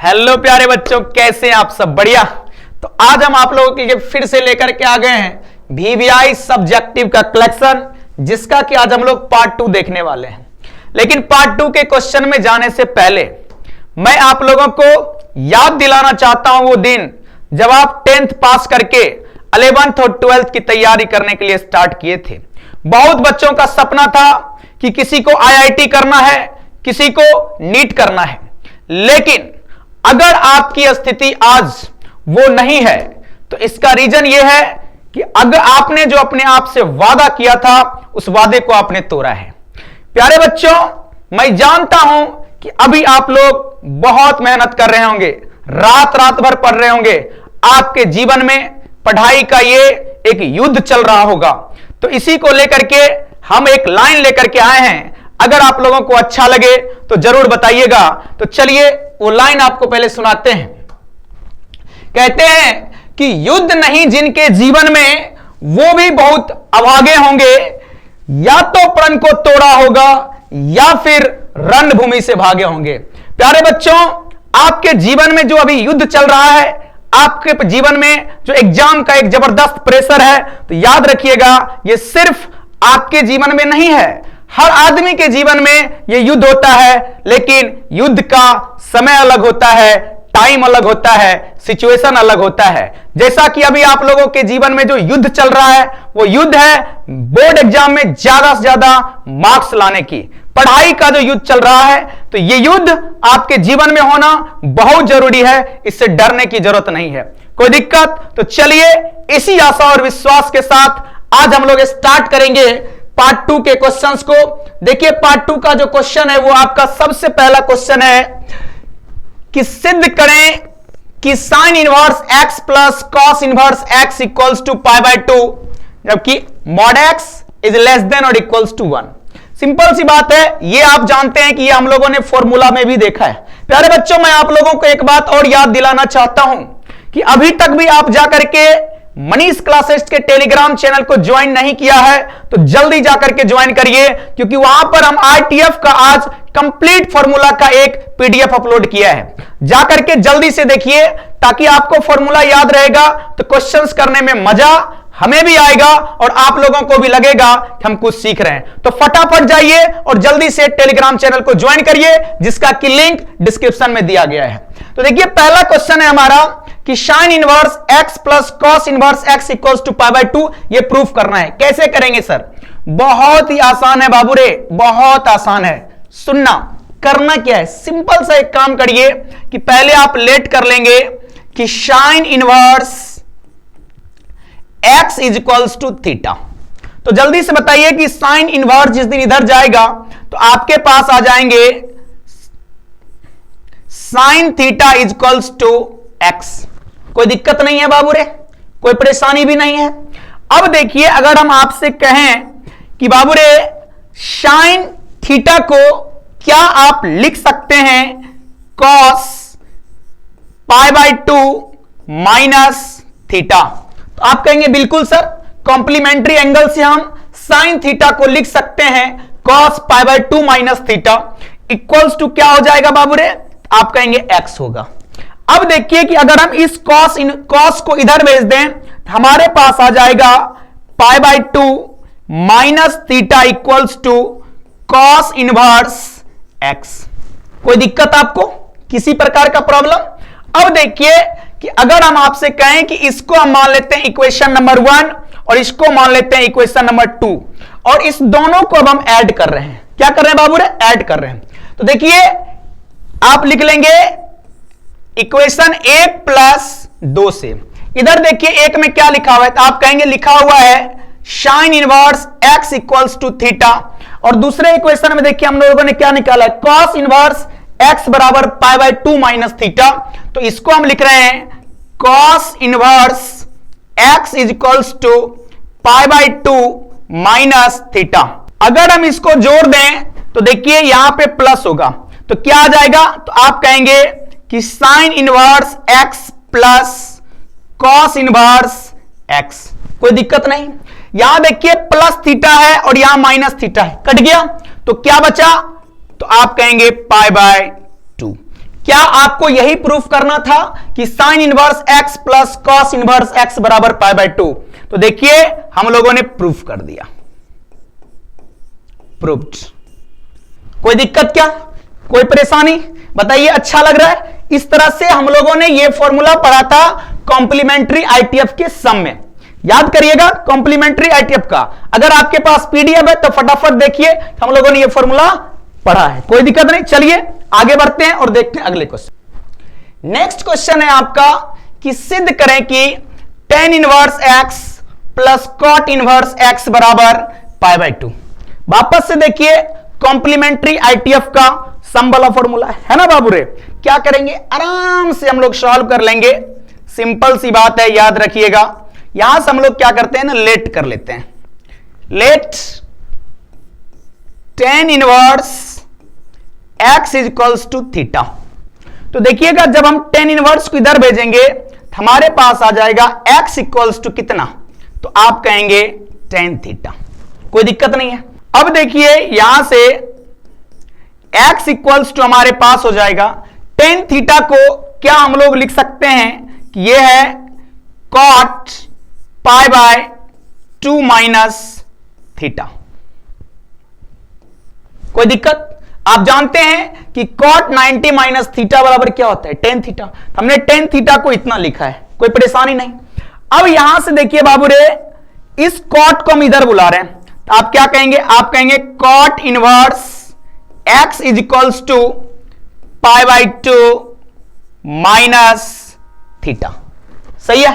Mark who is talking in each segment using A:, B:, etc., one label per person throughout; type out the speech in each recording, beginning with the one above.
A: Hello प्यारे बच्चों, कैसे हैं आप सब? बढ़िया। तो आज हम आप लोगों के लिए फिर से लेकर के आ गए हैं VVI सब्जेक्टिव का कलेक्शन, जिसका कि आज हम लोग पार्ट 2 देखने वाले हैं। लेकिन पार्ट 2 के क्वेश्चन में जाने से पहले मैं आप लोगों को याद दिलाना चाहता हूं वो दिन जब आप 10th पास करके 11th और 12th की तैयारी करने के लिए स्टार्ट किए थे। बहुत बच्चों का सपना था कि किसी को IIT करना है, किसी को नीट करना है। लेकिन अगर आपकी स्थिति आज वो नहीं है तो इसका रीजन ये है कि अगर आपने जो अपने आप से वादा किया था उस वादे को आपने तोड़ा है। प्यारे बच्चों, मैं जानता हूं कि अभी आप लोग बहुत मेहनत कर रहे होंगे, रात रात भर पढ़ रहे होंगे। आपके जीवन में पढ़ाई का ये एक युद्ध चल रहा होगा। तो इसी को लेकर के हम एक लाइन लेकर के आए हैं। अगर आप लोगों को अच्छा लगे तो जरूर बताइएगा। तो चलिए वो लाइन आपको पहले सुनाते हैं। कहते हैं कि युद्ध नहीं जिनके जीवन में वो भी बहुत अभागे होंगे, या तो प्रण को तोड़ा होगा या फिर रणभूमि से भागे होंगे। प्यारे बच्चों, आपके जीवन में जो अभी युद्ध चल रहा है, आपके जीवन में जो एग्जाम का एक जबरदस्त प्रेशर है, तो याद रखिएगा ये सिर्फ आपके जीवन में नहीं है, हर आदमी के जीवन में यह युद्ध होता है। लेकिन युद्ध का समय अलग होता है, टाइम अलग होता है, सिचुएशन अलग होता है। जैसा कि अभी आप लोगों के जीवन में जो युद्ध चल रहा है वो युद्ध है बोर्ड एग्जाम में ज्यादा से ज्यादा मार्क्स लाने की। पढ़ाई का जो युद्ध चल रहा है, तो यह युद्ध आपके जीवन में होना बहुत जरूरी है। इससे डरने की जरूरत नहीं है। कोई दिक्कत? तो चलिए इसी आशा और विश्वास के साथ आज हम लोग स्टार्ट करेंगे पार्ट 2 के क्वेश्चंस को। देखिए पार्ट 2 का जो क्वेश्चन है वो आपका सबसे पहला क्वेश्चन है कि सिद्ध करें कि sine inverse x plus cos inverse x equals to π/2 जबकि mod x is less than और इक्वल्स टू 1। सिंपल सी बात है, ये आप जानते हैं कि ये हम लोगों ने फॉर्मूला में भी देखा है। प्यारे बच्चों, मैं आप लोगों को एक बात और याद दिलाना चाहता हूं कि अभी तक भी आप जाकर के मनीष क्लासेस के टेलीग्राम चैनल को ज्वाइन नहीं किया है तो जल्दी जाकर के ज्वाइन करिए, क्योंकि वहां पर हम ITF का आज कंप्लीट फॉर्मूला का एक PDF अपलोड किया है। जाकर के जल्दी से देखिए ताकि आपको फॉर्मूला याद रहेगा, तो क्वेश्चंस करने में मजा हमें भी आएगा और आप लोगों को भी लगेगा कि हम कुछ सीख रहे हैं। तो फटाफट जाइए और जल्दी से टेलीग्राम चैनल को ज्वाइन करिए, जिसका कि लिंक डिस्क्रिप्शन में दिया गया है। तो देखिए पहला क्वेश्चन है हमारा कि sine inverse x plus cos inverse x equals to π/2 ये प्रूफ करना है। कैसे करेंगे सर? बहुत ही आसान है बाबू रे, बहुत आसान है। सुनना, करना क्या है, सिंपल सा एक काम करिए कि पहले आप लेट कर लेंगे कि sine inverse x is equals to theta. तो जल्दी से बताइए कि साइन इनवर्स जिस दिन इधर जाएगा तो आपके पास आ जाएंगे sine theta is equals to x। कोई दिक्कत नहीं है बाबू रे, कोई परेशानी भी नहीं है। अब देखिए अगर हम आपसे कहें कि बाबू रे साइन थीटा को क्या आप लिख सकते हैं कॉस π/2 माइनस थीटा, तो आप कहेंगे बिल्कुल सर, कॉम्प्लीमेंट्री एंगल से हम साइन थीटा को लिख सकते हैं cos π/2 minus theta equals to क्या हो जाएगा बाबू रे? आप कहेंगे x होगा। अब देखिए कि अगर हम इस कॉस को इधर भेज दें तो हमारे पास आ जाएगा π/2 minus theta equals to cos inverse x। कोई दिक्कत आपको, किसी प्रकार का प्रॉब्लम? अब देखिए कि अगर हम आपसे कहें कि इसको हम मान लेते हैं इक्वेशन नंबर 1 और इसको मान लेते हैं इक्वेशन नंबर 2, और इस दोनों को अब हम ऐड कर रहे हैं। क्या कर रहे हैं बाबू रे? ऐड कर रहे हैं। तो देखिए आप लिख लेंगे इक्वेशन 1 प्लस 2 से। इधर देखिए एक में क्या लिखा हुआ है, तो आप कहेंगे लिखा हुआ है sine inverse x equals to theta, और दूसरे इक्वेशन में देखिए हम लोगों ने क्या निकाला है कॉस इनवर्स x बराबर π/2 माइनस थीटा। तो इसको हम लिख रहे हैं cos inverse x is equals to π/2 minus theta. अगर हम इसको जोड़ दें तो देखिए यहां पे प्लस होगा, तो क्या आ जाएगा? तो आप कहेंगे कि sine inverse x plus cos inverse x। कोई दिक्कत नहीं। यहां देखिए प्लस थीटा है और यहां माइनस थीटा है, कट गया। तो क्या बचा? तो आप कहेंगे π/2। क्या आपको यही प्रूफ करना था कि sine inverse x plus cos inverse x बराबर पाई बाय 2? तो देखिए हम लोगों ने प्रूफ कर दिया, प्रूफ्ड। कोई दिक्कत क्या, कोई परेशानी बताइए? अच्छा लग रहा है? इस तरह से हम लोगों ने यह फॉर्मूला पढ़ा था कॉम्प्लीमेंट्री आईटीएफ के सम में। याद करिएगा कॉम्प्लीमेंट्री आईटीएफ का। अगर आपके पास पीडीएफ है तो फटाफट देखिए, हम लोगों ने यह फॉर्मूला पढ़ा है, कोई दिक्कत नहीं। चलिए आगे बढ़ते हैं और देखते हैं अगले क्वेश्चन। नेक्स्ट क्वेश्चन है आपका कि सिद्ध करें कि tan inverse x plus cot inverse x बराबर पाई बाय 2। वापस से देखिए कॉम्प्लीमेंट्री आईटीएफ का सम वाला फॉर्मूला है ना बाबू रे। क्या करेंगे, आराम से हम लोग सॉल्व कर लेंगे, सिंपल सी बात है, याद रखिएगा। यहां से हम लोग क्या करते हैं ना, लेट कर लेते हैं। Let tan inverse x is equals to theta. तो देखिएगा जब हम tan इनवर्स को इधर भेजेंगे हमारे पास आ जाएगा x इक्वल्स टू कितना, तो आप कहेंगे tan थीटा, कोई दिक्कत नहीं है। अब देखिए यहां से x इक्वल्स टू हमारे पास हो जाएगा tan थीटा को क्या हम लोग लिख सकते हैं कि यह है cot pi by 2 minus theta. कोई दिक्कत? आप जानते हैं कि cot 90 माइनस थीटा बराबर क्या होता है, tan थीटा। हमने tan थीटा को इतना लिखा है, कोई परेशानी नहीं। अब यहां से देखिए बाबू रे, इस cot को हम इधर बुला रहे हैं, तो आप क्या कहेंगे, आप कहेंगे cot inverse x is equals to pi by 2 minus theta. सही है।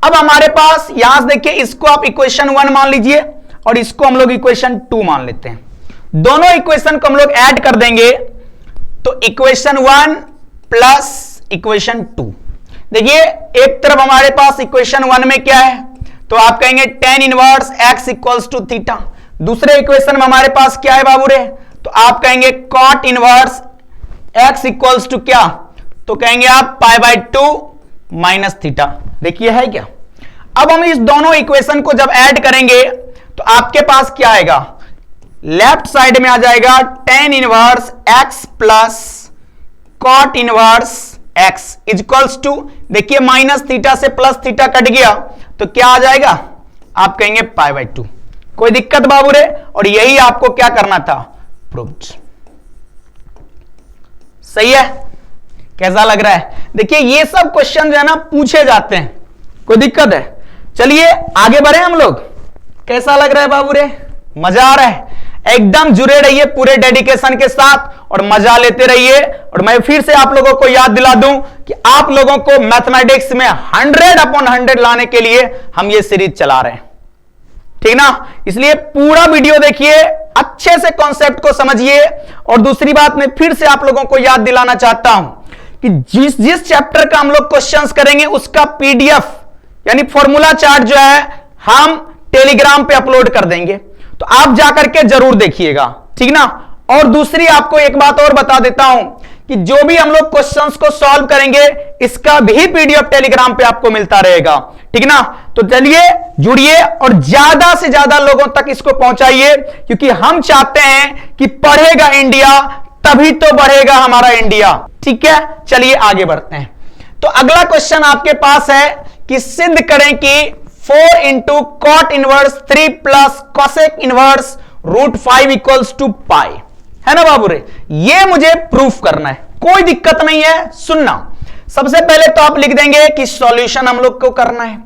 A: अब हमारे पास यहां से देखिए, इसको आप इक्वेशन 1 मान लीजिए और इसको हम लोग इक्वेशन 2 मान लेते हैं। दोनों इक्वेशन को हम लोग ऐड कर देंगे तो इक्वेशन 1 प्लस इक्वेशन 2। देखिए एक तरफ हमारे पास इक्वेशन 1 में क्या है, तो आप कहेंगे tan inverse x equals to theta. दूसरे इक्वेशन में हमारे पास क्या है बाबू रे, तो आप कहेंगे cot inverse x equals to क्या, तो कहेंगे आप पाई बाय 2 माइनस थीटा। देखिए है क्या। अब हम इस दोनों इक्वेशन को जब ऐड करेंगे तो आपके पास क्या आएगा, लेफ्ट साइड में आ जाएगा tan inverse x plus cot inverse x equals to, देखिए माइनस थीटा से प्लस थीटा कट गया तो क्या आ जाएगा, आप कहेंगे पाई बाय 2। कोई दिक्कत बाबू रे? और यही आपको क्या करना था, प्रूव्ड। सही है। कैसा लग रहा है? देखिए ये सब क्वेश्चन जो है ना पूछे जाते हैं, कोई दिक्कत है? चलिए आगे बढ़े हम लोग। कैसा लग रहा है बाबू रे? मजा आ रहा है? एकदम जुड़े रहिए पूरे डेडिकेशन के साथ और मजा लेते रहिए। और मैं फिर से आप लोगों को याद दिला दूं कि आप लोगों को मैथमेटिक्स में 100/100 लाने के लिए हम ये सीरीज चला रहे हैं, ठीक ना। इसलिए पूरा वीडियो देखिए, अच्छे से कॉन्सेप्ट को समझिए। और दूसरी बात मैं फिर से आप लोगों को याद दिलाना चाहता हूं कि जिस चैप्टर का हम लोग क्वेश्चंस करेंगे उसका पीडीएफ यानी फॉर्मूला चार्ट जो है हम टेलीग्राम पे अपलोड कर देंगे, तो आप जाकर के जरूर देखिएगा, ठीक ना। और दूसरी आपको एक बात और बता देता हूं कि जो भी हम लोग क्वेश्चंस को सॉल्व करेंगे इसका भी पीडीएफ टेलीग्राम पे आपको मिलता रहेगा, ठीक ना। तो चलिए जुड़िए और ज्यादा से ज्यादा लोगों तक इसको पहुंचाइए, क्योंकि हम चाहते हैं कि पढ़ेगा इंडिया तभी तो बढ़ेगा हमारा इंडिया, ठीक है। चलिए आगे बढ़ते हैं। तो अगला क्वेश्चन आपके पास है कि सिद्ध करें कि 4 into cot inverse 3 plus cosec inverse √5 equals to pi, है ना बाबू रे। ये मुझे प्रूफ करना है, कोई दिक्कत नहीं है। सुनना, सबसे पहले तो आप लिख देंगे कि सॉल्यूशन हम लोग को करना है।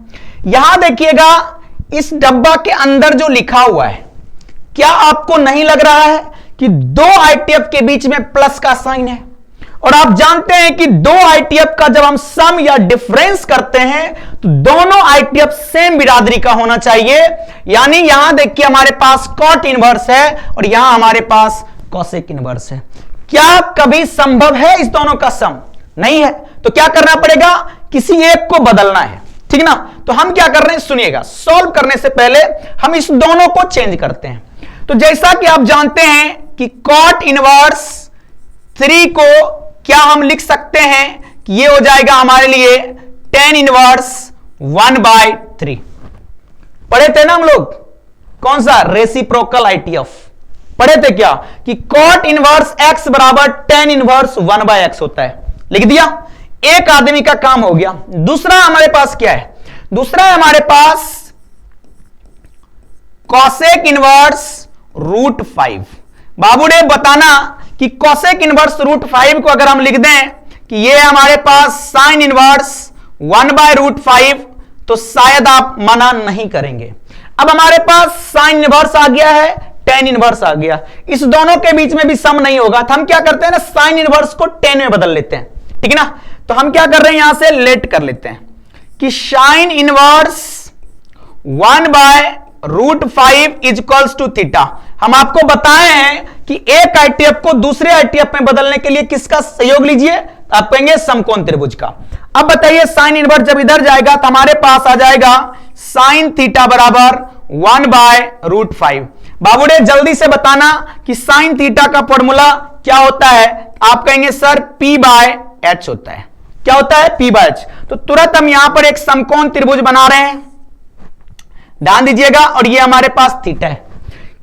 A: यहां देखिएगा इस डब्बा के अंदर जो लिखा हुआ है, क्या आपको नहीं लग रहा है कि 2 आईटीएफ के बीच में प्लस का साइन है? और आप जानते हैं कि 2 आईटीएफ का जब हम सम या डिफरेंस करते हैं तो दोनों आईटीएफ सेम बिरादरी का होना चाहिए। यानी यहां देखिए हमारे पास कॉट इनवर्स है और यहां हमारे पास कॉसेक इनवर्स है। क्या कभी संभव है इस दोनों का सम? नहीं है। तो क्या करना पड़ेगा, किसी एक को बदलना है, ठीक ना। तो हम क्या कर रहे हैं, सुनिएगा। सॉल्व करने से पहले हम इस दोनों को चेंज करते हैं। तो जैसा कि आप जानते हैं कि कॉट इनवर्स 3 को क्या हम लिख सकते हैं कि ये हो जाएगा हमारे लिए tan इनवर्स 1/3। पढ़े थे ना हम लोग, कौन सा, रेसिप्रोकल आईटीएफ पढ़े थे क्या, कि cot इनवर्स x बराबर tan इनवर्स 1/x होता है। लिख दिया, एक आदमी का काम हो गया। दूसरा हमारे पास क्या है? दूसरा है हमारे पास कॉसेक इनवर्स रूट 5। बाबू ने बताना कि कॉसेक इनवर्स रूट 5 को अगर हम लिख दें कि ये हमारे पास साइन इनवर्स 1/√5, तो शायद आप मना नहीं करेंगे। अब हमारे पास साइन इनवर्स आ गया है, टेन इनवर्स आ गया, इस दोनों के बीच में भी सम नहीं होगा, तो हम क्या करते हैं ना, साइन इनवर्स को टेन में बदल लेते हैं, ठीक है ना। तो हम क्या कर रहे हैं, यहां से लेट कर लेते हैं कि sine inverse 1/√5 is equals to theta. हम आपको बताए हैं कि एक आईटीएफ को दूसरे आईटीएफ में बदलने के लिए किसका सहयोग लीजिए, आप कहेंगे समकोण त्रिभुज का। अब बताइए साइन इनवर्स जब इधर जाएगा तो हमारे पास आ जाएगा साइन थीटा बराबर 1/√5। बाबू ने जल्दी से बताना कि साइन थीटा का फॉर्मूला क्या होता है। आप कहेंगे सर P/H होता है। क्या होता है? P/H। तो तुरंत हम यहां पर एक समकोण त्रिभुज बना रहे हैं, ध्यान दीजिएगा, और ये हमारे पास थीटा है।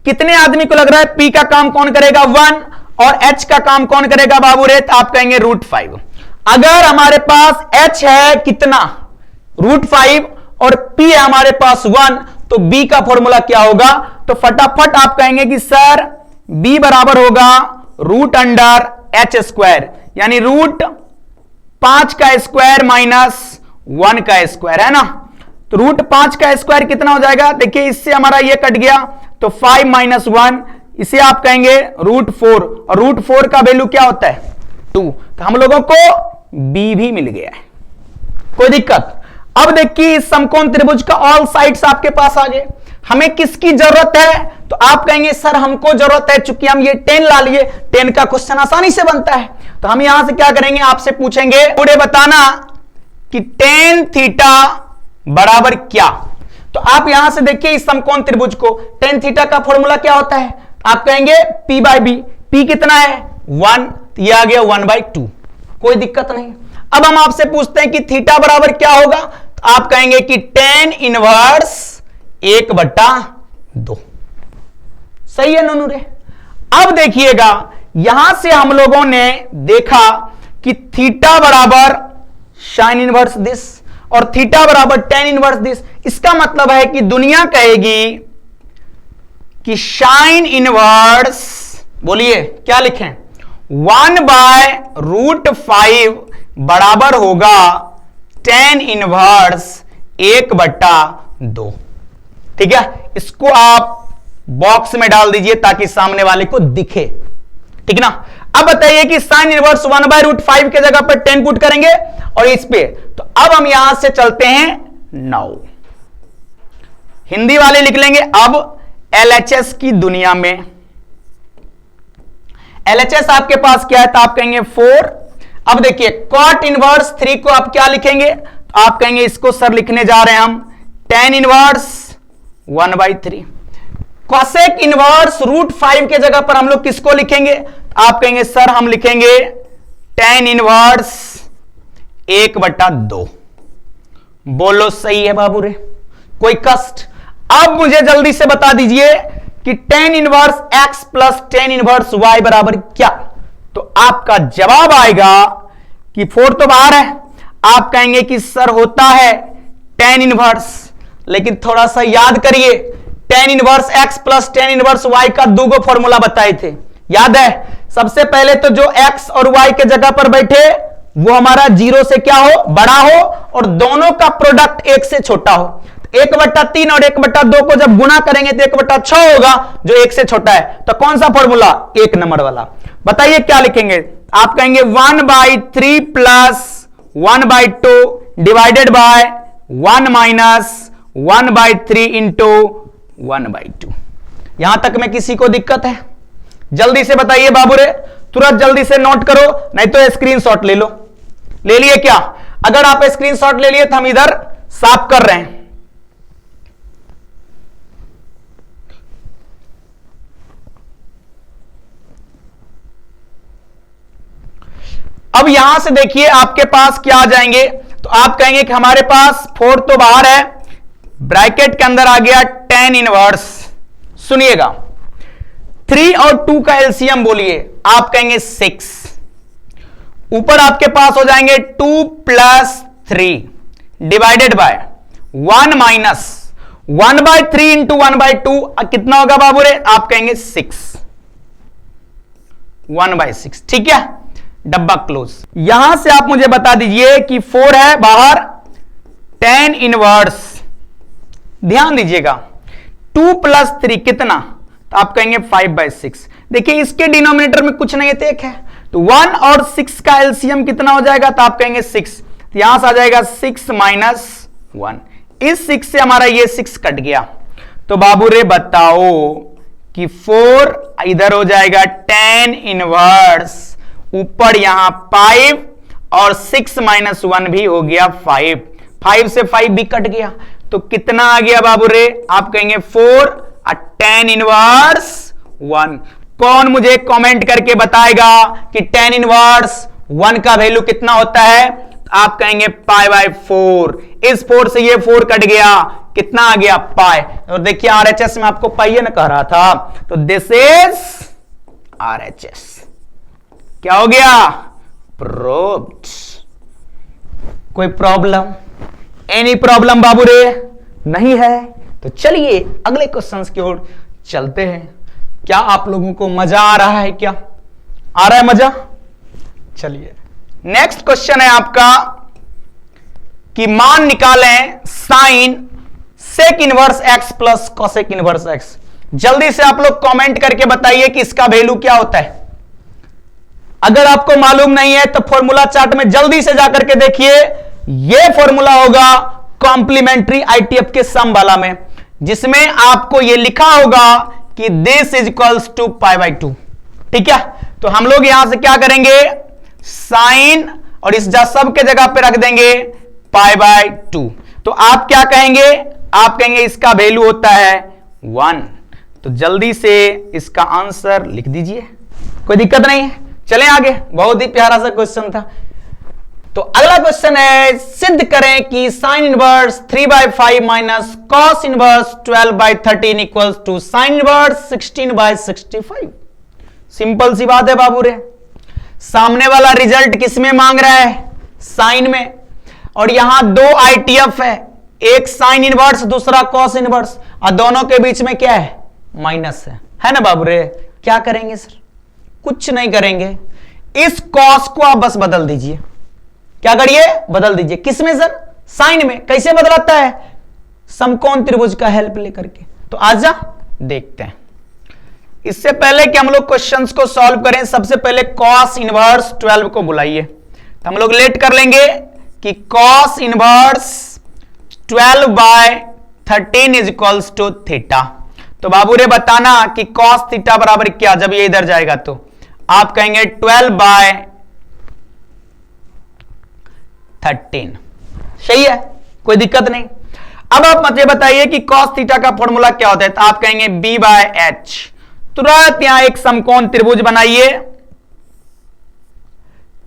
A: कितने आदमी को लग रहा है P का काम कौन करेगा? 1, और H का काम कौन करेगा बाबू रे? आप कहेंगे √5। अगर हमारे पास H है कितना? √5, और P है हमारे पास 1, तो B का फॉर्मूला क्या होगा? तो फटाफट आप कहेंगे कि सर B बराबर होगा √H², यानी √5 का स्क्वायर माइनस 1 का स्क्वायर, है ना। तो √5 का स्क्वायर कितना हो जाएगा? देखिए इससे हमारा ये कट गया, तो 5 - 1, इसे आप कहेंगे √4, और √4 का वैल्यू क्या होता है? 2। तो हम लोगों को B भी मिल गया है, कोई दिक्कत। अब देखिए इस समकोण त्रिभुज का ऑल साइड्स आपके पास आ गए। हमें किसकी जरूरत है? तो आप कहेंगे सर हमको जरूरत है, चूंकि हम ये 10 ला लिए, 10 का क्वेश्चन आसानी से बनता है, तो हम यहां से क्या करेंगे, आपसे पूछेंगे पूरे बताना कि tan थीटा बराबर क्या। तो आप यहां से देखिए इस समकोण त्रिभुज को, tan थीटा का फॉर्मूला क्या होता है? आप कहेंगे P/B। P कितना है? 1, ये आ गया 1/2, कोई दिक्कत नहीं। अब हम आपसे पूछते हैं कि थीटा बराबर क्या होगा, तो आप कहेंगे कि tan इनवर्स 1/2। सही है नोनू रे। अब देखिएगा यहां से हम लोगों ने देखा कि थीटा बराबर साइन इनवर्स दिस, और थीटा बराबर tan इनवर्स दिस। इसका मतलब है कि दुनिया कहेगी कि साइन इनवर्स, बोलिए क्या लिखें, 1/√5 बराबर होगा tan इनवर्स 1/2। ठीक है, इसको आप बॉक्स में डाल दीजिए ताकि सामने वाले को दिखे, ठीक ना। अब बताइए कि साइन इनवर्स 1/√5 के जगह पर 10 पुट करेंगे और इस पे, तो अब हम यहां से चलते हैं 9, हिंदी वाले लिख लेंगे। अब LHS की दुनिया में LHS आपके पास क्या है, तो आप कहेंगे 4। अब देखिए कॉट इनवर्स 3 को आप क्या लिखेंगे, तो आप कहेंगे इसको सर लिखने जा रहे हैं हम tan इनवर्स 1/3। कॉसेक इनवर्स √5 के जगह पर हम लोग किसको लिखेंगे, तो आप कहेंगे सर हम लिखेंगे tan इनवर्स 1/2। बोलो सही है बाबू रे, कोई कष्ट। अब मुझे जल्दी से बता दीजिए कि tan inverse x plus tan inverse y बराबर क्या। तो आपका जवाब आएगा कि 4 तो बाहर है, आप कहेंगे कि सर होता है tan इनवर्स, लेकिन थोड़ा सा याद करिए, tan inverse x plus tan inverse y का 2 फॉर्मूला बताए थे, याद है। सबसे पहले तो जो x और y के जगह पर बैठे वो हमारा 0 से क्या हो, बड़ा हो, और दोनों का प्रोडक्ट 1 से छोटा हो। 1/3 और 1/2 को जब गुणा करेंगे तो 1/6 होगा, जो 1 से छोटा है। तो कौन सा फॉर्मूला? 1 नंबर वाला। बताइए क्या लिखेंगे, आप कहेंगे 1/3 plus 1/2 divided by 1 minus 1/3 into 1/2। यहां तक में किसी को दिक्कत है? जल्दी से बताइए बाबू रे, तुरंत जल्दी से नोट करो, नहीं तो स्क्रीनशॉट ले लो। ले लिए क्या? अगर आप स्क्रीनशॉट ले लिए तो हम इधर साफ कर रहे हैं। अब यहां से देखिए आपके पास क्या आ जाएंगे, तो आप कहेंगे कि हमारे पास 4 तो बाहर है, ब्रैकेट के अंदर आ गया tan इनवर्स। सुनिएगा 3 और 2 का एलसीएम बोलिए, आप कहेंगे 6। ऊपर आपके पास हो जाएंगे 2 plus 3 divided by 1 minus 1/3 into 1/2 कितना होगा बाबू रे? आप कहेंगे 6, 1/6। ठीक है, डब्बा क्लोज। यहां से आप मुझे बता दीजिए कि 4 है बाहर, tan इनवर्स, ध्यान दीजिएगा 2 प्लस 3 कितना? तो आप कहेंगे 5/6। देखिए इसके डिनोमिनेटर में कुछ नहीं है तो एक है, तो 1 और 6 का एलसीएम कितना हो जाएगा? तो आप कहेंगे 6, तो यहां से आ जाएगा 6 माइनस 1। इस 6 से हमारा ये 6 कट गया, तो बाबू रे बताओ कि 4 इधर हो जाएगा tan इनवर्स, ऊपर यहां 5 और 6 माइनस 1 भी हो गया 5, 5 से 5 भी कट गया, तो कितना आ गया बाबू रे? आप कहेंगे 4 और tan इनवर्स 1। कौन मुझे कमेंट करके बताएगा कि tan इनवर्स 1 का वैल्यू कितना होता है? आप कहेंगे π/4। इस 4 से ये 4 कट गया, कितना आ गया? पाई। और देखिए आरएचएस में आपको पाई ना कह रहा था, तो दिस इज आरएचएस। क्या हो गया? प्रूव्ड। कोई प्रॉब्लम? एनी प्रॉब्लम बाबू रे? नहीं है? तो चलिए अगले क्वेश्चंस की ओर चलते हैं। क्या आप लोगों को मजा आ रहा है? क्या आ रहा है मजा? चलिए नेक्स्ट क्वेश्चन है आपका कि मान निकालें sine sec inverse x plus cosec inverse x. जल्दी से आप लोग कमेंट करके बताइए कि इसका वैल्यू क्या होता है। अगर आपको मालूम नहीं है तो फॉर्मूला चार्ट में जल्दी से जाकर के देखिए, यह फॉर्मूला होगा कॉम्प्लीमेंट्री आईटीएफ के सम वाला में, जिसमें आपको यह लिखा होगा कि दिस इज इक्वल्स टू π/2। ठीक है, तो हम लोग यहां से क्या करेंगे? साइन और इस सब के जगह पे रख देंगे π/2। तो आप क्या कहेंगे? आप कहेंगे इसका वैल्यू होता है 1। तो जल्दी से इसका आंसर लिख दीजिए, कोई दिक्कत नहीं है। चलें आगे, बहुत ही प्यारा सा क्वेश्चन था। तो अगला क्वेश्चन है, सिद्ध करें कि sine inverse 3/5 minus cos inverse 12/13 equals to sine inverse 16/65। Simple सी बात है बाबू रे। सामने वाला रिजल्ट किस में मांग रहा है? साइन में। और यहां 2 आईटीएफ है, एक साइन इनवर्स दूसरा कॉस इनवर्स, और दोनों के बीच में क्या है? माइनस है ना बाबू रे? क्या करेंगे सर? कुछ नहीं करेंगे, इस कॉस को आप बस बदल दीजिए। क्या करिए? बदल दीजिए। किसमें सर? साइन में। कैसे बदलाता है? समकोण त्रिभुज का हेल्प लेकर के। तो आजा देखते हैं। इससे पहले कि हम लोग क्वेश्चंस को सॉल्व करें, सबसे पहले cos इनवर्स 12 को बुलाइए। तो हम लोग लेट कर लेंगे कि cos inverse 12/13 is equals to theta. तो बाबू रे बताना कि cos थीटा बराबर क्या? जब ये इधर जाएगा तो आप कहेंगे 12/13। सही है, कोई दिक्कत नहीं। अब आप मुझे बताइए कि cos थीटा का फॉर्मूला क्या होता है? तो आप कहेंगे b/h। तुरंत यहां एक समकोण त्रिभुज बनाइए।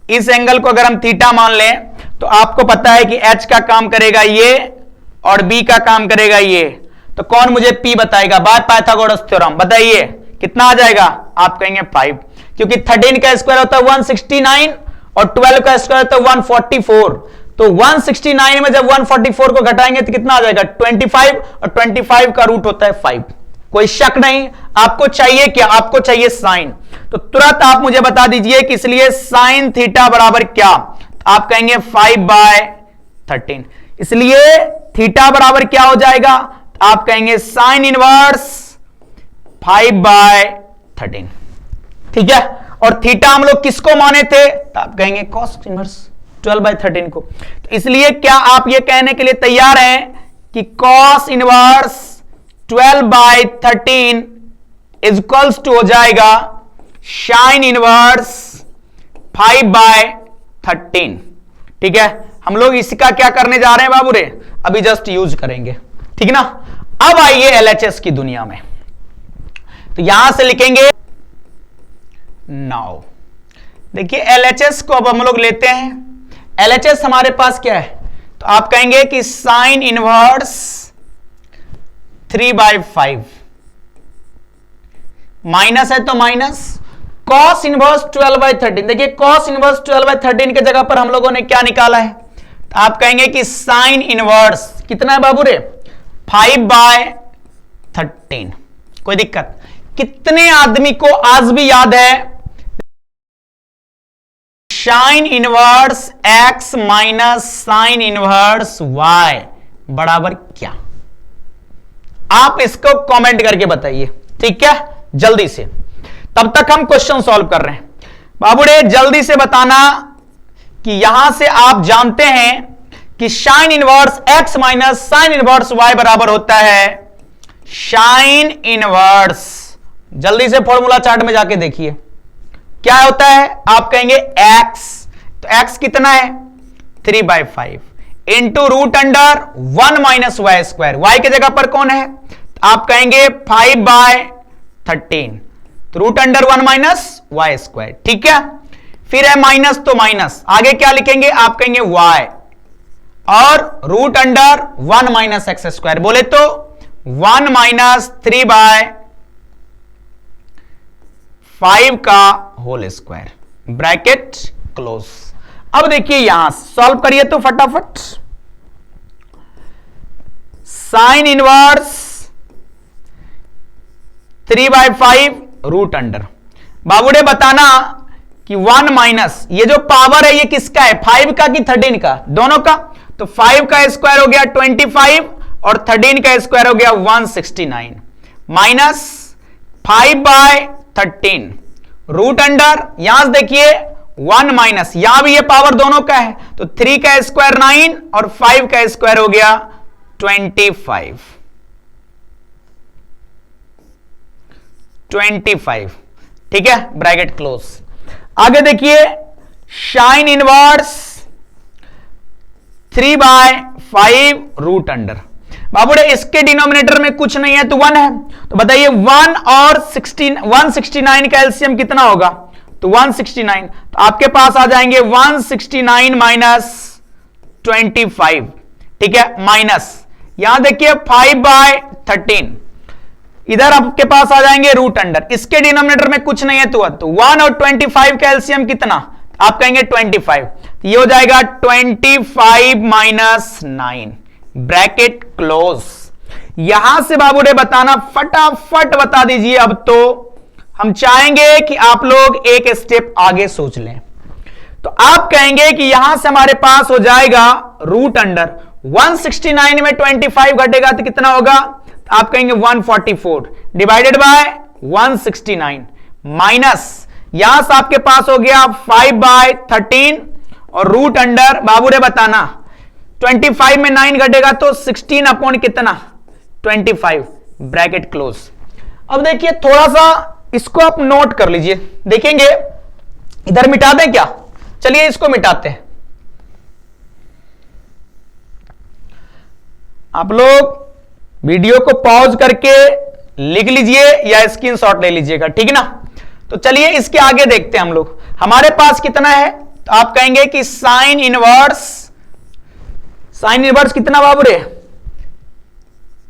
A: इस एंगल को अगर हम थीटा मान लें तो आपको पता है कि h का काम करेगा ये और b का काम करेगा ये। तो कौन मुझे p बताएगा? बाय पाइथागोरस थ्योरम बताइए कितना आ जाएगा? आप कहेंगे 5, क्योंकि 13 का स्क्वायर होता है 169 और 12 का स्क्वायर होता है 144। तो 169 में जब 144 को घटाएंगे तो कितना आ जाएगा? 25, और 25 का रूट होता है 5। कोई शक नहीं। आपको चाहिए क्या? आपको चाहिए साइन। तो तुरंत आप मुझे बता दीजिए कि इसलिए साइन थीटा बराबर क्या? आप कहेंगे 5/13। इसलिए थीटा बराबर क्या हो जाएगा? आप कहेंगे साइन इनवर्स 5/13। ठीक है, और थीटा हम लोग किसको माने थे? तो आप कहेंगे कॉस इनवर्स 12/13 को। तो इसलिए क्या आप ये कहने के लिए तैयार हैं कि cos inverse 12/13 is equals to हो जाएगा साइन इनवर्स 5/13। ठीक है, हम लोग इसका क्या करने जा रहे हैं बाबू रे? अभी जस्ट यूज करेंगे। ठीक ना। अब आइए एलएचएस की दुनिया में। तो यहां से लिखेंगे नाउ। देखिए एलएचएस को अब हम लोग लेते हैं। एलएचएस हमारे पास क्या है? तो आप कहेंगे कि साइन इनवर्स 3/5 माइनस है तो माइनस, cos इनवर्स 12/13। देखिए cos इनवर्स 12/13 के जगह पर हम लोगों ने क्या निकाला है, तो आप कहेंगे कि sin इनवर्स कितना है बाबू रे, 5/13। कोई दिक्कत? कितने आदमी को आज भी याद है sin inverse x minus sin inverse y बराबर क्या? आप इसको कमेंट करके बताइए, ठीक है, जल्दी से। तब तक हम क्वेश्चन सॉल्व कर रहे हैं। बाबूड़े जल्दी से बताना कि यहां से आप जानते हैं कि sine inverse x minus sine inverse y बराबर होता है साइन इनवर्स, जल्दी से फॉर्मूला चार्ट में जाके देखिए क्या होता है। आप कहेंगे x, तो x कितना है 3/5 into root under 1 minus y square, y की जगह पर कौन है, तो आप कहेंगे 5/13, तो root under 1 minus y square, ठीक है। फिर है माइनस, तो माइनस आगे क्या लिखेंगे, आप कहेंगे y और root under 1 minus x square, बोले तो 1 माइनस 3/5 का होल स्क्वायर, ब्रैकेट क्लोज। अब देखिए यहां सॉल्व करिए तो फटाफट, साइन इनवर्स 3/5 रूट अंडर, बाबूडे बताना कि 1 माइनस ये जो पावर है ये किसका है, 5 का कि 13 का, दोनों का, तो 5 का स्क्वायर हो गया 25 और 13 का स्क्वायर हो गया 169 माइनस 5/13 रूट अंडर, यहां से देखिए 1 माइनस, यहां भी ये पावर दोनों का है, तो 3 का स्क्वायर 9 और 5 का स्क्वायर हो गया 25, ठीक है, ब्रैकेट क्लोज। आगे देखिए साइन इनवर्स 3/5 रूट अंडर, बाबूडे इसके डिनोमिनेटर में कुछ नहीं है तो 1 है, तो बताइए 1 और 169 का एलसीएम कितना होगा, तो 169, तो आपके पास आ जाएंगे 169 माइनस 25, ठीक है, माइनस यहां देखिए 5/13, इधर आपके पास आ जाएंगे रूट अंडर, इसके डिनोमिनेटर में कुछ नहीं है तो 1 और 25 का एलसीएम कितना, आप कहेंगे 25, ये हो जाएगा 25 माइनस 9, ब्रैकेट क्लोज। यहां से बाबूडे बताना, फटाफट बता दीजिए। अब तो हम चाहेंगे कि आप लोग एक स्टेप आगे सोच लें, तो आप कहेंगे कि यहां से हमारे पास हो जाएगा रूट अंडर 169 में 25 घटेगा तो कितना होगा, तो आप कहेंगे 144 डिवाइडेड बाय 169 माइनस यहां से आपके पास हो गया 5/13 और रूट अंडर, बाबूडे बताना 25 में 9 घटेगा तो 16 अपॉन कितना 25, ब्रैकेट क्लोज। अब देखिए थोड़ा सा इसको आप नोट कर लीजिए, देखेंगे इधर मिटा दें क्या, चलिए इसको मिटाते हैं। आप लोग वीडियो को पॉज करके लिख लीजिए या स्क्रीनशॉट ले लीजिएगा, ठीक है ना। तो चलिए इसके आगे देखते हैं हम लोग, हमारे पास कितना है, तो आप कहेंगे कि साइन इनवर्स कितना बाबू रे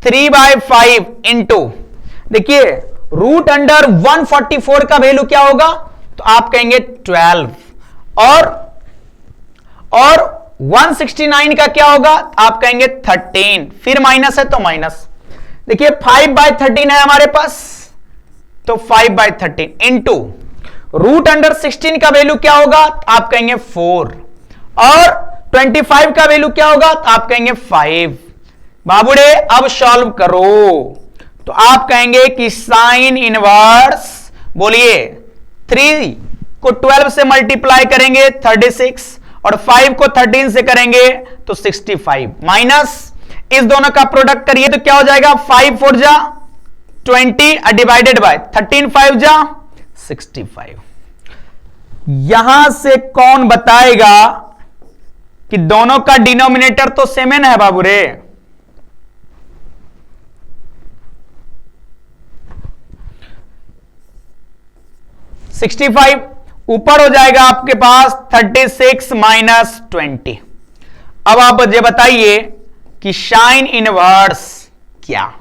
A: 3/5 इंटू, देखिए रूट अंडर 144 का वैल्यू क्या होगा, तो आप कहेंगे 12 और 169 का क्या होगा, आप कहेंगे 13, फिर माइनस है तो माइनस, देखिए 5/13 है हमारे पास, तो 5/13 इंटू रूट अंडर 16 का वैल्यू क्या होगा, आप कहेंगे 4 और 25 का वैल्यू क्या होगा, तो आप कहेंगे 5। बाबूडे अब सॉल्व करो, तो आप कहेंगे कि साइन इनवर्स, बोलिए 3 को 12 से मल्टीप्लाई करेंगे 36 और 5 को 13 से करेंगे तो 65 माइनस इस दोनों का प्रोडक्ट करिए तो क्या हो जाएगा 5 4 जा 20 डिवाइडेड बाय 13 5 जा 65। यहां से कौन बताएगा कि दोनों का डिनोमिनेटर तो सेम है बाबू रे, $65 ऊपर हो जाएगा आपके पास 36 माइनस 20। अब आप मुझे बताइए कि साइन इनवर्स क्या,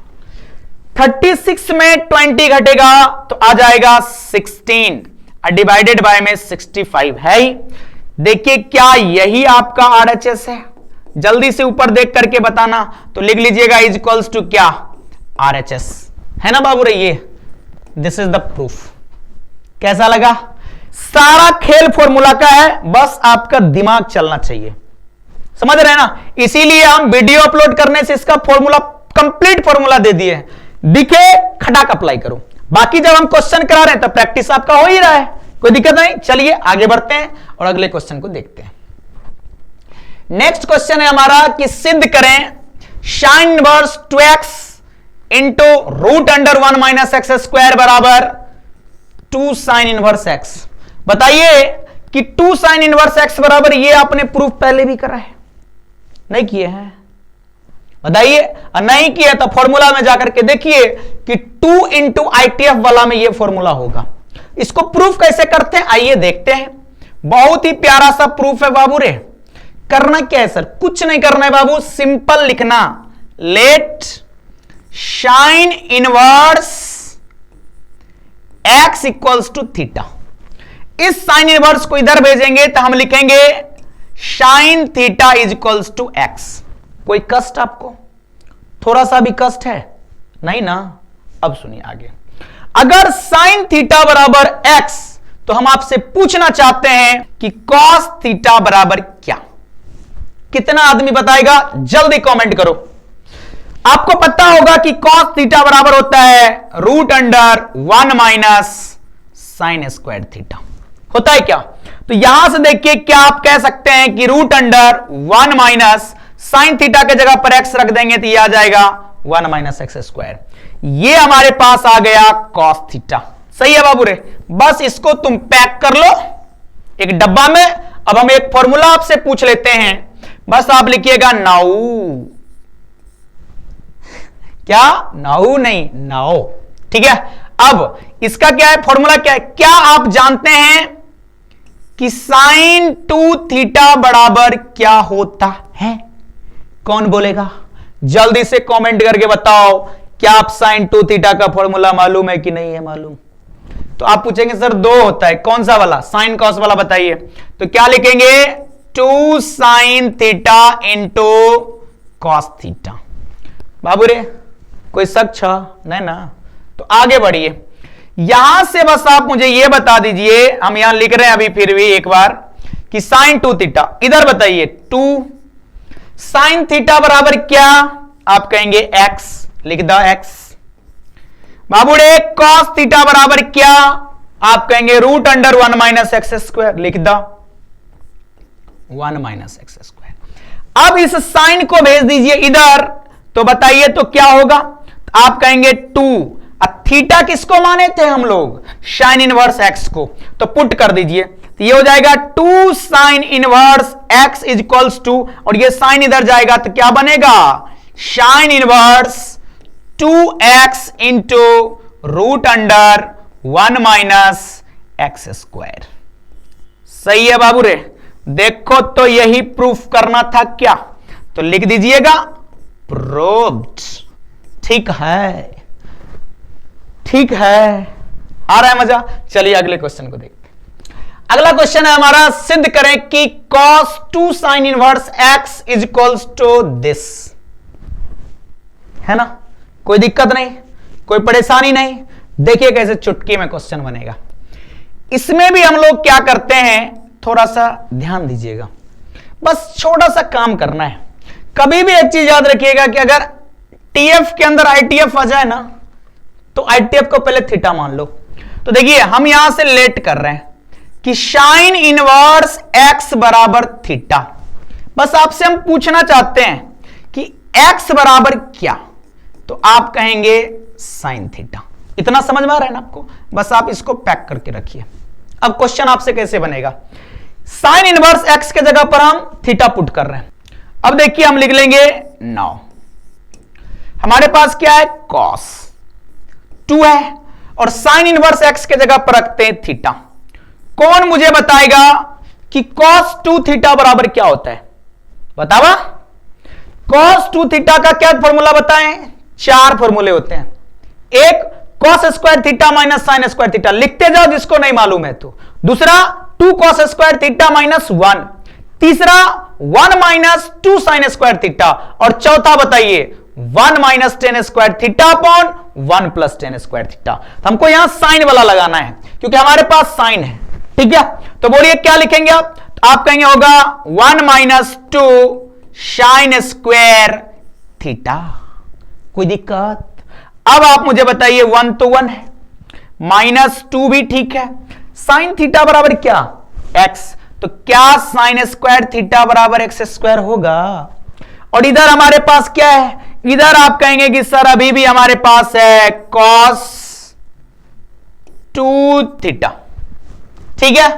A: 36 में 20 घटेगा तो आ जाएगा 16 और डिवाइडेड बाय में 65 है ही। देखिए क्या यही आपका RHS है? जल्दी से ऊपर देख करके बताना, तो लिख लीजिएगा इज इक्वल्स टू क्या, RHS है ना बाबू रे। ये दिस इज द प्रूफ। कैसा लगा? सारा खेल फॉर्मूला का है, बस आपका दिमाग चलना चाहिए, समझ रहे हैं ना। इसीलिए हम वीडियो अपलोड करने से इसका फॉर्मूला, कंप्लीट फॉर्मूला दे दिए, दिखे खटाक अप्लाई करो। बाकी जब हम क्वेश्चन करा रहे हैं तो प्रैक्टिस आपका हो ही रहा है, कोई दिक्कत नहीं। चलिए आगे बढ़ते हैं और अगले क्वेश्चन को देखते हैं। नेक्स्ट क्वेश्चन है हमारा कि सिद्ध करें sine inverse 2x into root under 1 minus x square बराबर 2 साइन इनवर्स x। बताइए कि 2 साइन इनवर्स x बराबर, ये आपने प्रूफ पहले भी करा है, नहीं किए हैं? बताइए, नहीं किया तो फॉर्मूला में जाकर के देखिए कि 2 इंटू ITF वाला में ये फॉर्मूला होगा। इसको प्रूफ कैसे करते हैं आइए देखते हैं। बहुत ही प्यारा सा प्रूफ है बाबू रे। करना क्या है सर? कुछ नहीं करना है बाबू, सिंपल लिखना, let sine inverse x equals to theta. इस साइन इनवर्स को इधर भेजेंगे तो हम लिखेंगे sine theta is equals to x। कोई कष्ट आपको? थोड़ा सा भी कष्ट है? नहीं ना। अब सुनिए आगे, अगर साइन थीटा बराबर x, तो हम आपसे पूछना चाहते हैं कि कॉस थीटा बराबर क्या। कितना आदमी बताएगा? जल्दी कमेंट करो। आपको पता होगा कि कॉस थीटा बराबर होता है root under 1 minus sine square theta. होता है क्या? तो यहां से देखिए क्या आप कह सकते हैं कि root under 1 minus sine theta के जगह पर x रख देंगे तो ये आ जाएगा 1 माइनस एक्स स्क्वायर। ये हमारे पास आ गया कॉस थीटा। सही है बाबू रे। बस इसको तुम पैक कर लो एक डब्बा में। अब हम एक फॉर्मूला आपसे पूछ लेते हैं, बस आप लिखिएगा नाउ। क्या? नाउ नहीं, नाउ। ठीक है। अब इसका क्या है फॉर्मूला? क्या है? क्या आप जानते हैं कि साइन 2 थीटा बराबर क्या होता है? कौन बोलेगा? जल्दी से कमेंट करके बताओ, क्या आप साइन 2 थीटा का फॉर्मूला मालूम है कि नहीं है मालूम? तो आप पूछेंगे सर 2 होता है, कौन सा वाला? साइन कॉस वाला बताइए। तो क्या लिखेंगे? 2 sine theta into cos theta. बाबू रे कोई शक छ? नहीं ना। तो आगे बढ़िए, यहां से बस आप मुझे यह बता दीजिए, हम यहां लिख रहे हैं अभी फिर भी एक बार, कि साइन 2 थीटा, इधर बताइए 2 साइन थीटा बराबर क्या? आप कहेंगे x, लिख दो x। बाबू रे कॉस थीटा बराबर क्या? आप कहेंगे root under 1 minus x square, लिख दो 1 माइनस एक्स स्क्वायर। अब इस साइन को भेज दीजिए इधर, तो बताइए तो क्या होगा? आप कहेंगे 2। थीटा किसको माने थे हम लोग? साइन इनवर्स x को। तो पुट कर दीजिए, तो ये हो जाएगा 2 sine inverse x is equals to, और ये साइन इधर जाएगा तो क्या बनेगा? Sine inverse 2x into root under 1 minus x square. सही है बाबू रे। देखो तो यही प्रूफ करना था क्या? तो लिख दीजिएगा प्रूव्ड। ठीक है, ठीक है। आ रहा है मजा? चलिए अगले क्वेश्चन को देखते हैं। अगला क्वेश्चन है हमारा, सिद्ध करें कि cos 2 sine inverse x is equals to this. है ना? कोई दिक्कत नहीं, कोई परेशानी नहीं। देखिए कैसे चुटकी में क्वेश्चन बनेगा। इसमें भी हम लोग क्या करते हैं, थोड़ा सा ध्यान दीजिएगा, बस छोटा सा काम करना है। कभी भी एक चीज याद रखिएगा कि अगर टीएफ के अंदर आईटीएफ आ जाए ना, तो आईटीएफ को पहले थीटा मान लो। तो देखिए हम यहां से लेट कर रहे हैं कि साइन इनवर्स एक्स बराबर थीटा। बस आपसे हम पूछना चाहते हैं कि एक्स बराबर क्या, तो आप कहेंगे साइन थीटा। इतना समझ में आ रहा है ना आपको? बस आप इसको पैक करके रखिए। अब क्वेश्चन आपसे कैसे बनेगा? साइन इनवर्स एक्स के जगह पर हम थीटा पुट कर रहे हैं। अब देखिए हम लिख लेंगे नाउ, हमारे पास क्या है? कॉस 2 है, और साइन इनवर्स एक्स के जगह पर रखते हैं थीटा। कौन मुझे बताएगा कि cos 2 थीटा बराबर क्या होता है? बतावा। cos 2 थीटा का क्या फॉर्मूला बताएं? 4 फॉर्मूले होते हैं। एक cos square theta minus sine square theta, लिखते जाओ जिसको नहीं मालूम है तो। दूसरा 2 कॉस स्क्वायर थीटा माइनस 1, तीसरा 1 माइनस 2 साइन स्क्वायर थीटा, और चौथा बताइए 1 minus ten square theta upon 1 plus ten square theta. तो हमको यहां साइन वाला लगाना है क्योंकि हमारे पास साइन है, ठीक है। तो बोलिए क्या लिखेंगे आप? तो आप कहेंगे होगा 1 माइनस 2 साइन स्क्वायर थीटा। कोई दिक्कत? अब आप मुझे बताइए 1 तो 1 है, माइनस 2 भी ठीक है, साइन थीटा बराबर क्या? x। तो क्या साइन स्क्वायर थीटा बराबर एक्स स्क्वायर होगा? और इधर हमारे पास क्या है? इधर आप कहेंगे कि सर अभी भी हमारे पास है cos 2 थीटा, ठीक है,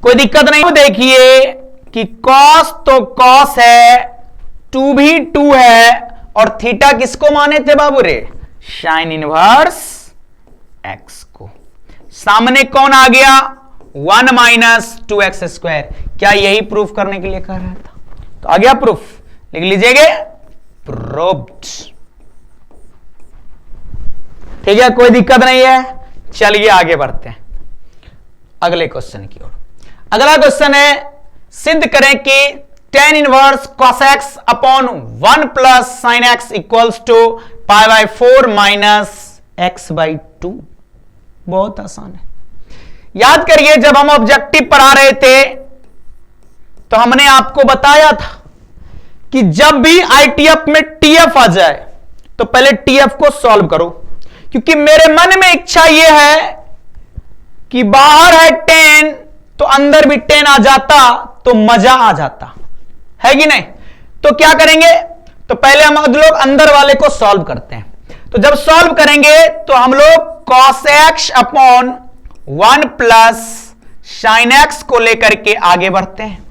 A: कोई दिक्कत नहीं। देखिए कि cos तो cos है, 2 भी 2 है, और थीटा किसको माने थे बाबू रे? साइन इनवर्स x को। सामने कौन आ गया? 1 माइनस 2x स्क्वायर। क्या यही प्रूफ करने के लिए कह रहा था? तो आ गया प्रूफ, लिख लीजिएगा प्रूव्ड, ठीक है, कोई दिक्कत नहीं है। चलिए आगे बढ़ते हैं अगले क्वेश्चन की ओर। अगला क्वेश्चन है, सिद्ध करें कि tan inverse cos x upon 1 plus sine x equals to pi by 4 minus x by 2। बहुत आसान है। याद करिए जब हम ऑब्जेक्टिव पढ़ा रहे थे तो हमने आपको बताया था कि जब भी आईटीएफ में टीएफ आ जाए तो पहले टीएफ को सॉल्व करो, क्योंकि मेरे मन में इच्छा यह है कि बाहर है 10 तो अंदर भी 10 आ जाता तो मजा आ जाता है कि नहीं। तो क्या करेंगे? तो पहले हम लोग अंदर वाले को सॉल्व करते हैं। तो जब सॉल्व करेंगे तो हम लोग cos x upon 1 plus sine x को लेकर के आगे बढ़ते हैं।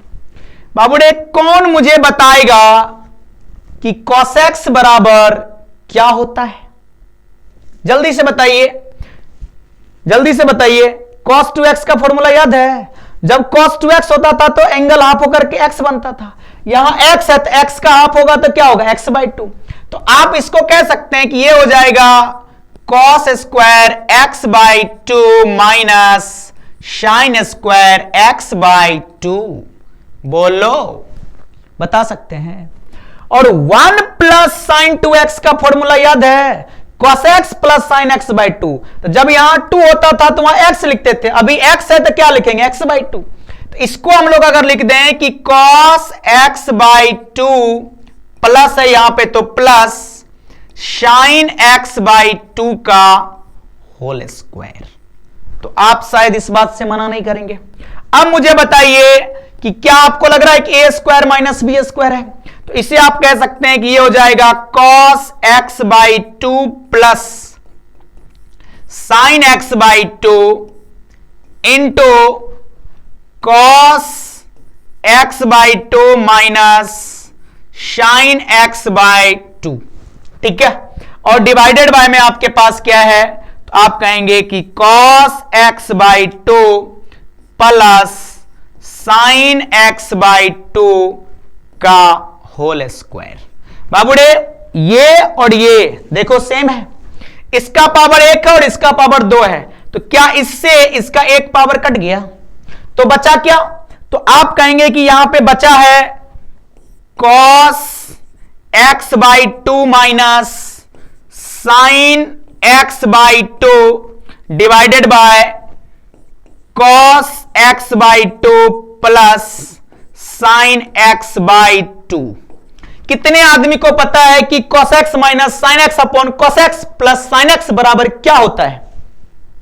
A: बाबूडे कौन मुझे बताएगा कि cos x बराबर क्या होता है? जल्दी से बताइए, जल्दी से बताइए। cos 2x का फॉर्मूला याद है? जब cos 2x होता था तो एंगल हाफ होकर के x बनता था। यहां x है तो x का हाफ होगा तो क्या होगा? x by 2। तो आप इसको कह सकते हैं कि ये हो जाएगा cos square x by 2 minus sine square x by 2। बोलो, बता सकते हैं। और 1 प्लस साइन 2x का फॉर्मूला याद है? cos x plus sine x by 2। तो जब यहां 2 होता था तो वहां x लिखते थे, अभी x है तो क्या लिखेंगे? x by 2। तो इसको हम लोग अगर लिख दें कि cos x बाई 2 प्लस है यहां पे तो प्लस साइन x बाई 2 का होल स्क्वायर, तो आप शायद इस बात से मना नहीं करेंगे। अब मुझे बताइए कि क्या आपको लग रहा है कि a square minus B square है? तो इसे आप कह सकते हैं कि ये हो जाएगा cos x by 2 plus sine x by 2 into cos x by 2 minus sine x by 2, ठीक है। और डिवाइडेड बाय में आपके पास क्या है? तो आप कहेंगे कि cos x by 2 plus sine x by 2 का होल स्क्वायर। बाबूडे ये और ये देखो सेम है, इसका पावर 1 है और इसका पावर 2 है, तो क्या इससे इसका एक पावर कट गया? तो बचा क्या? तो आप कहेंगे कि यहां पे बचा है cos x by 2 minus sine x by 2 divided by cos x by 2 plus sine x by 2। कितने आदमी को पता है कि cos x minus sine x upon cos x plus sine x बराबर क्या होता है?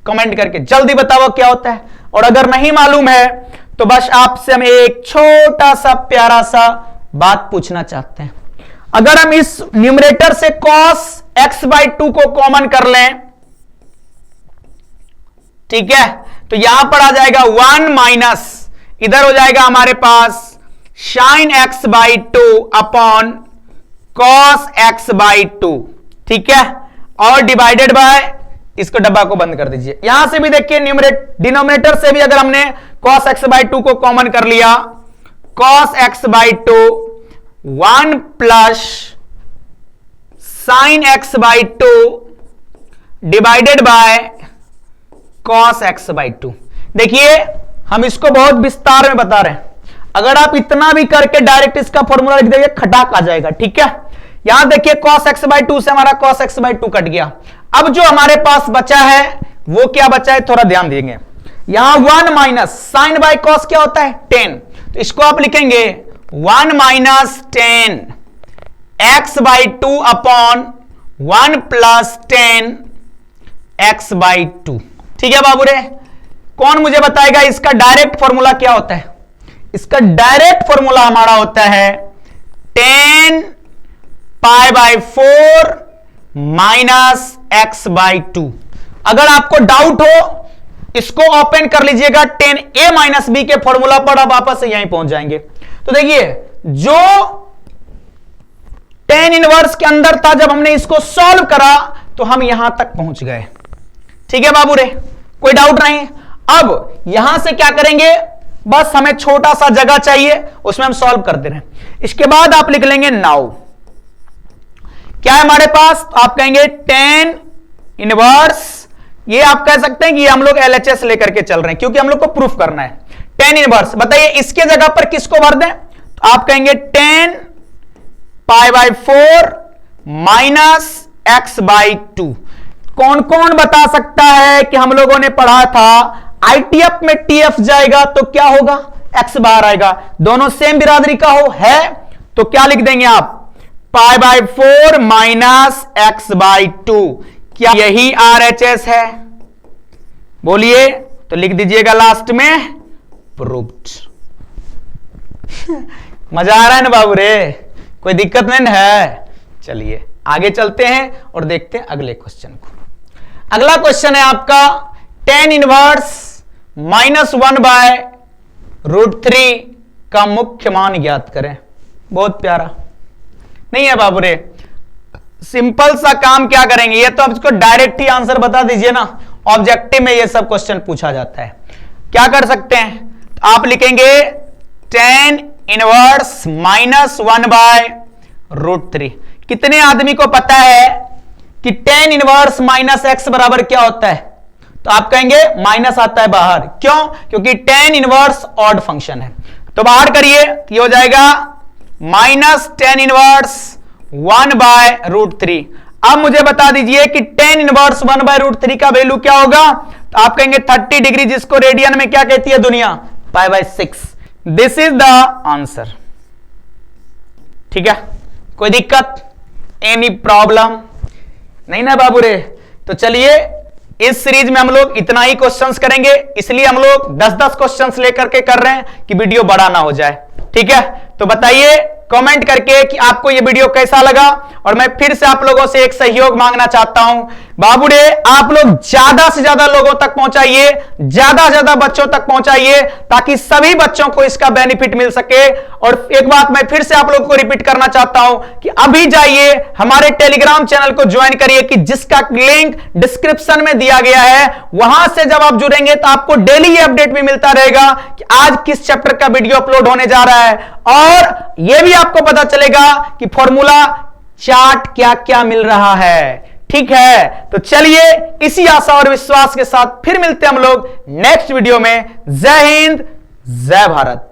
A: कमेंट करके जल्दी बताओ क्या होता है। और अगर नहीं मालूम है तो बस आपसे हम एक छोटा सा प्यारा सा बात पूछना चाहते हैं। अगर हम इस न्यूमरेटर से cos x बाई 2 को कॉमन कर लें, ठीक है, तो यहां पर आ जाएगा 1 माइनस, इधर हो जाएगा हमारे पास sine x by 2 upon cos x by 2, ठीक है, और डिवाइडेड बाय, इसको डब्बा को बंद कर दीजिए। यहां से भी देखिए डिनोमिनेटर से भी अगर हमने cos x बाई 2 को कॉमन कर लिया, cos x by 2 1 plus sine x by 2 divided by cos x by 2। देखिए हम इसको बहुत विस्तार में बता रहे हैं, अगर आप इतना भी करके डायरेक्ट इसका फॉर्मूला लिख देंगे खटाक आ जाएगा। ठीक है, यहां देखिए cos x बाई 2 से हमारा cos x बाई 2 कट गया। अब जो हमारे पास बचा है वो क्या बचा है, थोड़ा ध्यान देंगे। यहां 1 माइनस साइन बाई कॉस क्या होता है 10, तो इसको आप लिखेंगे 1 minus 10 x by 2 upon 1 plus 10 x by 2। ठीक है बाबू रे, कौन मुझे बताएगा इसका डायरेक्ट फॉर्मूला क्या होता है? इसका डायरेक्ट फॉर्मूला हमारा होता है 10 पाई बाई 4 माइनस x बाई 2। अगर आपको डाउट हो इसको ओपन कर लीजिएगा 10a माइनस बी के फॉर्मूला पर, अब वापस से यहीं पहुंच जाएंगे। तो देखिए जो tan इनवर्स के अंदर था, जब हमने इसको सॉल्व करा तो हम यहां तक पहुंच गए। ठीक है बाबू रे, कोई डाउट नहीं। अब यहां से क्या करेंगे, बस हमें छोटा सा जगह चाहिए, उसमें हम सॉल्व करते रहे। इसके बाद आप लिख लेंगे नाउ क्या है हमारे पास, तो आप कहेंगे tan इनवर्स, ये आप कह सकते हैं कि हम लोग LHS लेकर के चल रहे हैं क्योंकि हम लोग को प्रूफ करना है। tan इनवर्स बताइए इसके जगह पर किसको भर दें, तो आप कहेंगे 10 पाई बाई 4 माइनस x बाई 2। कौन कौन बता सकता है कि हम लोगों ने पढ़ा था ITF में TF जाएगा तो क्या होगा, x बाहर आएगा, दोनों सेम बिरादरी का हो है तो क्या लिख देंगे आप, पाई बाई 4 माइनस x बाई 2। क्या यही RHS है? बोलिए, तो लिख दीजिएगा लास्ट में प्रूव्ड। मजा आ रहा है ना बाबू रे, कोई दिक्कत नहीं है। चलिए आगे चलते हैं और देखते हैं अगले क्वेश्चन को। अगला क्वेश्चन है आपका tan इनवर्स -1 बाय √3 का मुख्य मान ज्ञात करें। बहुत प्यारा नहीं है बाबू रे, सिंपल सा काम क्या करेंगे, ये तो आप इसको डायरेक्ट ही आंसर बता दीजिए ना, ऑब्जेक्टिव में ये सब क्वेश्चन पूछा जाता है। क्या कर सकते हैं, तो आप लिखेंगे tan इनवर्स -1 बाय √3। कितने आदमी को पता है कि tan इनवर्स माइनस x बराबर क्या होता है, तो आप कहेंगे माइनस आता है बाहर, क्यों, क्योंकि tan इनवर्स ऑड फंक्शन है। तो बाहर करिए, ये हो जाएगा माइनस tan इनवर्स 1 बाय √3। अब मुझे बता दीजिए कि tan इनवर्स 1 बाय √3 का वैल्यू क्या होगा, तो आप कहेंगे 30 डिग्री, जिसको रेडियन में क्या कहती है दुनिया, pi by 6। This is the answer. ठीक है, कोई दिक्कत, एनी प्रॉब्लम नहीं ना बाबू रे। तो चलिए इस सीरीज में हम लोग इतना ही क्वेश्चंस करेंगे, इसलिए हम लोग 10-10 क्वेश्चंस लेकर के कर रहे हैं कि वीडियो बड़ा ना हो जाए। ठीक है, तो बताइए कमेंट करके कि आपको ये वीडियो कैसा लगा, और मैं फिर से आप लोगों से एक सहयोग मांगना चाहता हूं। बाबू रे, आप लोग ज्यादा से ज्यादा लोगों तक पहुंचाइए, ज्यादा से ज्यादा बच्चों तक पहुंचाइए, ताकि सभी बच्चों को इसका बेनिफिट मिल सके। और एक बात मैं फिर से आप लोगों को रिपीट करना चाहता हूं कि अभी जाइए हमारे टेलीग्राम चैनल को ज्वाइन करिए, कि जिसका लिंक डिस्क्रिप्शन में दिया गया है। वहां से जब आप जुड़ेंगे तो आपको डेली ये अपडेट भी मिलता रहेगा कि आज किस चैप्टर का वीडियो अपलोड होने जा रहा है, और यह भी आपको पता चलेगा कि फॉर्मूला चार्ट क्या क्या मिल रहा है। ठीक है, तो चलिए इसी आशा और विश्वास के साथ फिर मिलते हैं हम लोग नेक्स्ट वीडियो में। जय हिंद, जय भारत।